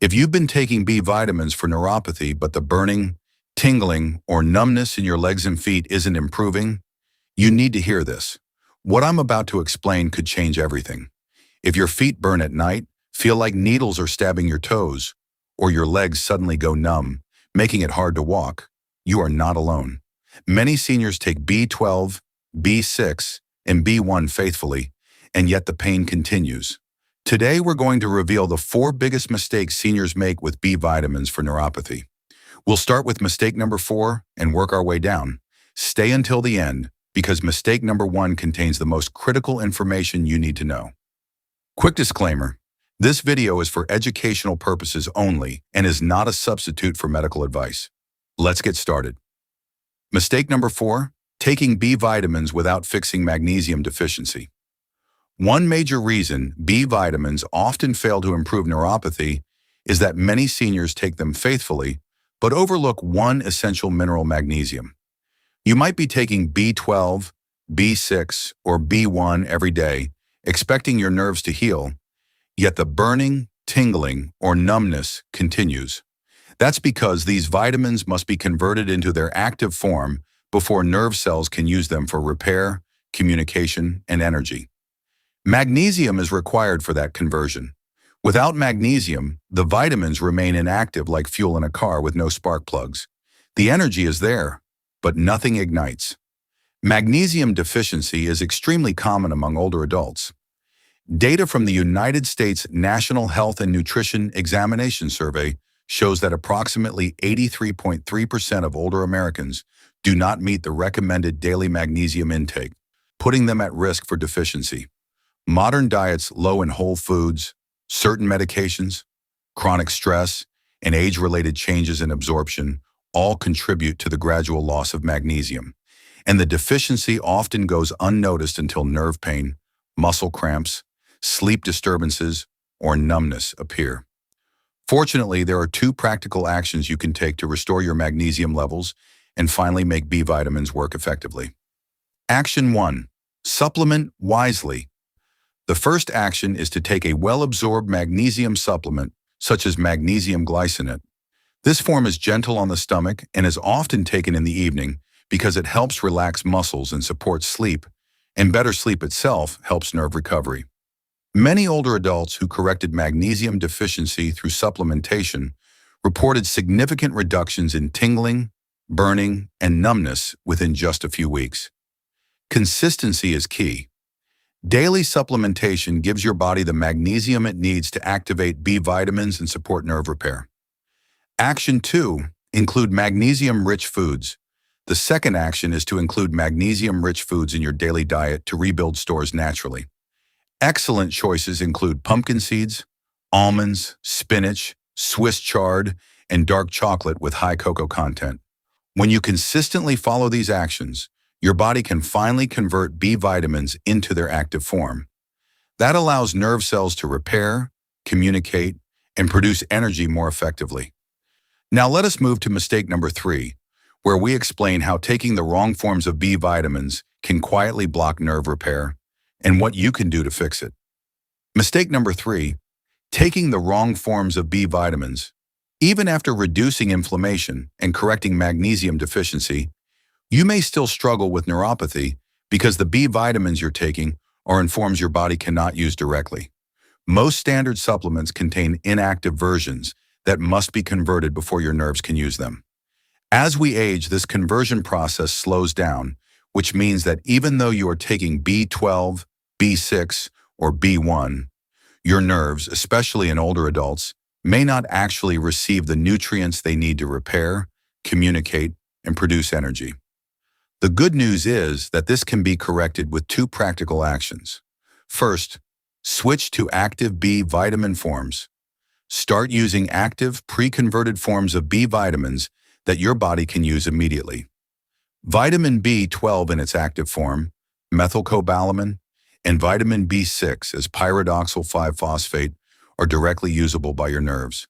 If you've been taking B vitamins for neuropathy, but the burning, tingling, or numbness in your legs and feet isn't improving, you need to hear this. What I'm about to explain could change everything. If your feet burn at night, feel like needles are stabbing your toes, or your legs suddenly go numb, making it hard to walk, you are not alone. Many seniors take B12, B6, and B1 faithfully, and yet the pain continues. Today, we're going to reveal the 4 biggest mistakes seniors make with B vitamins for neuropathy. We'll start with mistake number 4 and work our way down. Stay until the end, because mistake number 1 contains the most critical information you need to know. Quick disclaimer, this video is for educational purposes only and is not a substitute for medical advice. Let's get started. Mistake number 4, taking B vitamins without fixing magnesium deficiency. One major reason B vitamins often fail to improve neuropathy is that many seniors take them faithfully, but overlook one essential mineral, magnesium. You might be taking B12, B6, or B1 every day, expecting your nerves to heal, yet the burning, tingling, or numbness continues. That's because these vitamins must be converted into their active form before nerve cells can use them for repair, communication, and energy. Magnesium is required for that conversion. Without magnesium, the vitamins remain inactive like fuel in a car with no spark plugs. The energy is there, but nothing ignites. Magnesium deficiency is extremely common among older adults. Data from the United States National Health and Nutrition Examination Survey shows that approximately 83.3% of older Americans do not meet the recommended daily magnesium intake, putting them at risk for deficiency. Modern diets low in whole foods, certain medications, chronic stress, and age-related changes in absorption all contribute to the gradual loss of magnesium, and the deficiency often goes unnoticed until nerve pain, muscle cramps, sleep disturbances, or numbness appear. Fortunately, there are 2 practical actions you can take to restore your magnesium levels and finally make B vitamins work effectively. Action 1. Supplement wisely. The first action is to take a well-absorbed magnesium supplement, such as magnesium glycinate. This form is gentle on the stomach and is often taken in the evening because it helps relax muscles and supports sleep, and better sleep itself helps nerve recovery. Many older adults who corrected magnesium deficiency through supplementation reported significant reductions in tingling, burning, and numbness within just a few weeks. Consistency is key. Daily supplementation gives your body the magnesium it needs to activate B vitamins and support nerve repair. Action 2. Include magnesium-rich foods. The second action is to include magnesium-rich foods in your daily diet to rebuild stores naturally. Excellent choices include pumpkin seeds, almonds, spinach, Swiss chard, and dark chocolate with high cocoa content. When you consistently follow these actions, your body can finally convert B vitamins into their active form. That allows nerve cells to repair, communicate, and produce energy more effectively. Now let us move to mistake number 3, where we explain how taking the wrong forms of B vitamins can quietly block nerve repair and what you can do to fix it. Mistake number 3, taking the wrong forms of B vitamins. Even after reducing inflammation and correcting magnesium deficiency, you may still struggle with neuropathy because the B vitamins you're taking are in forms your body cannot use directly. Most standard supplements contain inactive versions that must be converted before your nerves can use them. As we age, this conversion process slows down, which means that even though you are taking B12, B6, or B1, your nerves, especially in older adults, may not actually receive the nutrients they need to repair, communicate, and produce energy. The good news is that this can be corrected with 2 practical actions. First, switch to active B vitamin forms. Start using active, pre-converted forms of B vitamins that your body can use immediately. Vitamin B12 in its active form, methylcobalamin, and vitamin B6 as pyridoxal 5-phosphate are directly usable by your nerves.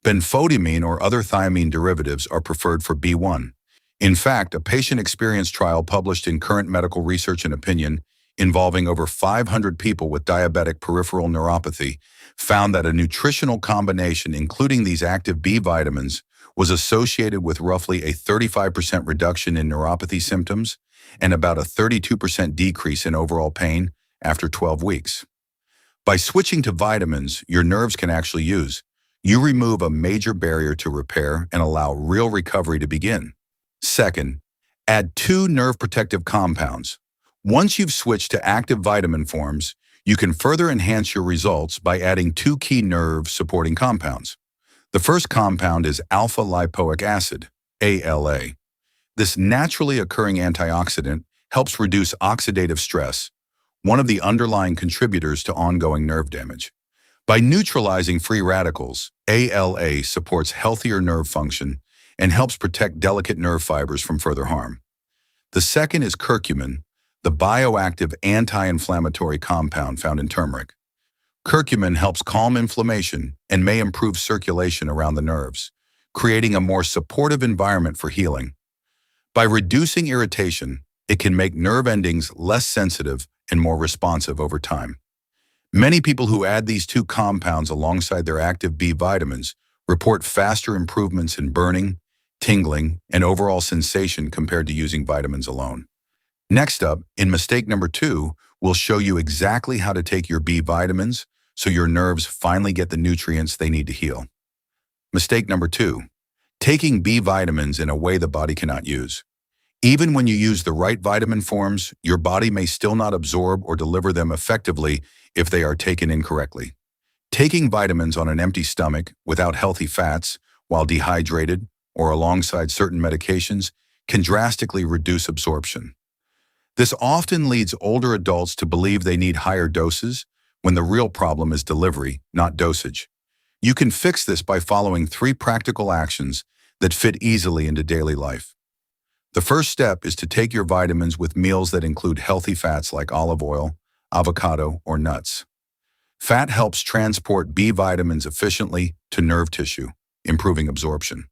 Benfotiamine or other thiamine derivatives are preferred for B1. In fact, a patient experience trial published in Current Medical Research and Opinion involving over 500 people with diabetic peripheral neuropathy found that a nutritional combination including these active B vitamins was associated with roughly a 35% reduction in neuropathy symptoms and about a 32% decrease in overall pain after 12 weeks. By switching to vitamins your nerves can actually use, you remove a major barrier to repair and allow real recovery to begin. Second, add 2 nerve protective compounds. Once you've switched to active vitamin forms, you can further enhance your results by adding 2 key nerve-supporting compounds. The first compound is alpha-lipoic acid, ALA. This naturally occurring antioxidant helps reduce oxidative stress, one of the underlying contributors to ongoing nerve damage. By neutralizing free radicals, ALA supports healthier nerve function and helps protect delicate nerve fibers from further harm. The second is curcumin, the bioactive anti-inflammatory compound found in turmeric. Curcumin helps calm inflammation and may improve circulation around the nerves, creating a more supportive environment for healing. By reducing irritation, it can make nerve endings less sensitive and more responsive over time. Many people who add these 2 compounds alongside their active B vitamins report faster improvements in burning, tingling, and overall sensation compared to using vitamins alone. Next up, in mistake number 2, we'll show you exactly how to take your B vitamins so your nerves finally get the nutrients they need to heal. Mistake number 2, taking B vitamins in a way the body cannot use. Even when you use the right vitamin forms, your body may still not absorb or deliver them effectively if they are taken incorrectly. Taking vitamins on an empty stomach without healthy fats, while dehydrated or alongside certain medications, can drastically reduce absorption. This often leads older adults to believe they need higher doses when the real problem is delivery, not dosage. You can fix this by following 3 practical actions that fit easily into daily life. The first step is to take your vitamins with meals that include healthy fats like olive oil, avocado, or nuts. Fat helps transport B vitamins efficiently to nerve tissue, improving absorption.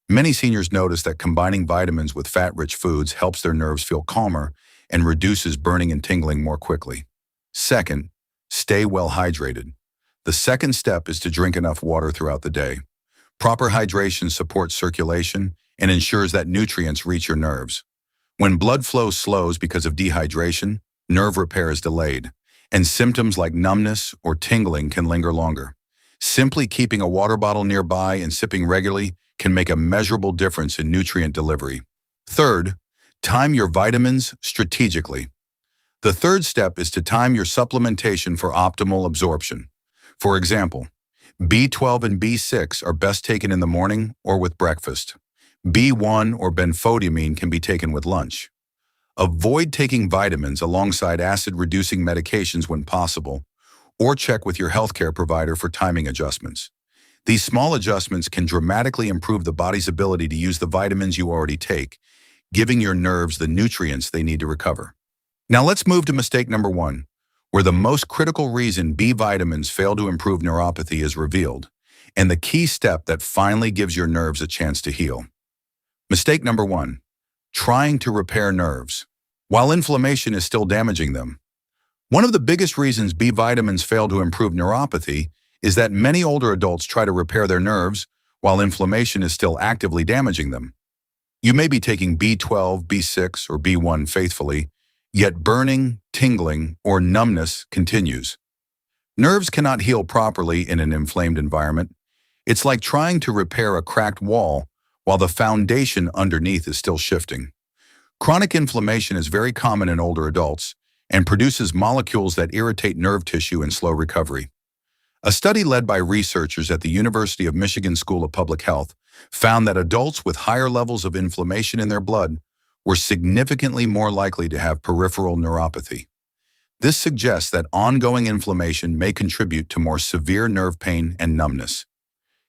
Many seniors notice that combining vitamins with fat-rich foods helps their nerves feel calmer and reduces burning and tingling more quickly. Second, stay well hydrated. The second step is to drink enough water throughout the day. Proper hydration supports circulation and ensures that nutrients reach your nerves. When blood flow slows because of dehydration, nerve repair is delayed, and symptoms like numbness or tingling can linger longer. Simply keeping a water bottle nearby and sipping regularly can make a measurable difference in nutrient delivery. Third, time your vitamins strategically. The third step is to time your supplementation for optimal absorption. For example, B12 and B6 are best taken in the morning or with breakfast. B1 or benfotiamine can be taken with lunch. Avoid taking vitamins alongside acid-reducing medications when possible, or check with your healthcare provider for timing adjustments. These small adjustments can dramatically improve the body's ability to use the vitamins you already take, giving your nerves the nutrients they need to recover. Now let's move to mistake number 1, where the most critical reason B vitamins fail to improve neuropathy is revealed, and the key step that finally gives your nerves a chance to heal. Mistake number 1, trying to repair nerves, while inflammation is still damaging them. One of the biggest reasons B vitamins fail to improve neuropathy is that many older adults try to repair their nerves while inflammation is still actively damaging them. You may be taking B12, B6, or B1 faithfully, yet burning, tingling, or numbness continues. Nerves cannot heal properly in an inflamed environment. It's like trying to repair a cracked wall while the foundation underneath is still shifting. Chronic inflammation is very common in older adults and produces molecules that irritate nerve tissue and slow recovery. A study led by researchers at the University of Michigan School of Public Health found that adults with higher levels of inflammation in their blood were significantly more likely to have peripheral neuropathy. This suggests that ongoing inflammation may contribute to more severe nerve pain and numbness.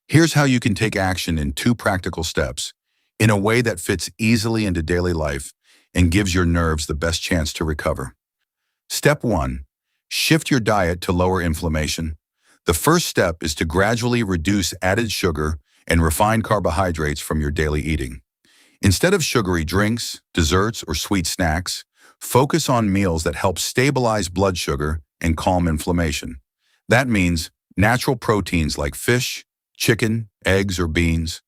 Here's how you can take action in 2 practical steps, in a way that fits easily into daily life and gives your nerves the best chance to recover. Step 1. Shift your diet to lower inflammation. The first step is to gradually reduce added sugar and refined carbohydrates from your daily eating. Instead of sugary drinks, desserts, or sweet snacks, Focus on meals that help stabilize blood sugar and calm inflammation. That means natural proteins like fish, chicken, eggs, or beans,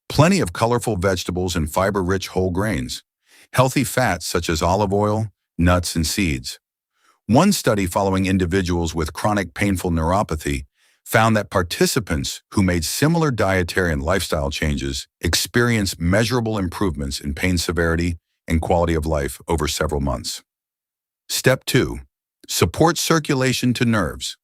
plenty of colorful vegetables and fiber-rich whole grains, healthy fats such as olive oil, nuts, and seeds. One study following individuals with chronic painful neuropathy found that participants who made similar dietary and lifestyle changes experienced measurable improvements in pain severity and quality of life over several months. Step 2. Support circulation to nerves.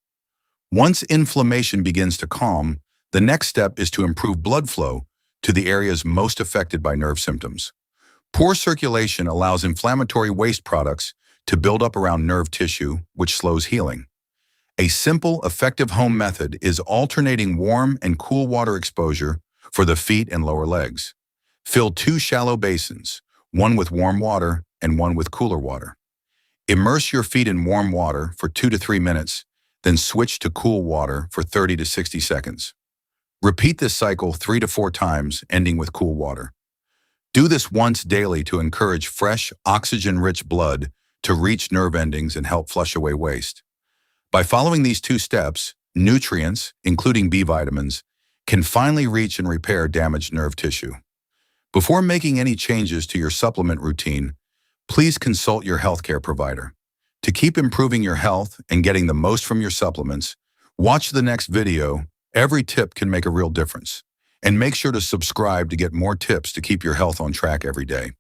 Once inflammation begins to calm, the next step is to improve blood flow to the areas most affected by nerve symptoms. Poor circulation allows inflammatory waste products to build up around nerve tissue, which slows healing. A simple, effective home method is alternating warm and cool water exposure for the feet and lower legs. Fill 2 shallow basins, one with warm water and one with cooler water. Immerse your feet in warm water for 2 to 3 minutes, then switch to cool water for 30 to 60 seconds. Repeat this cycle 3 to 4 times, ending with cool water. Do this once daily to encourage fresh, oxygen-rich blood to reach nerve endings and help flush away waste. By following these 2 steps, nutrients, including B vitamins, can finally reach and repair damaged nerve tissue. Before making any changes to your supplement routine, please consult your healthcare provider. To keep improving your health and getting the most from your supplements, watch the next video. Every tip can make a real difference. And make sure to subscribe to get more tips to keep your health on track every day.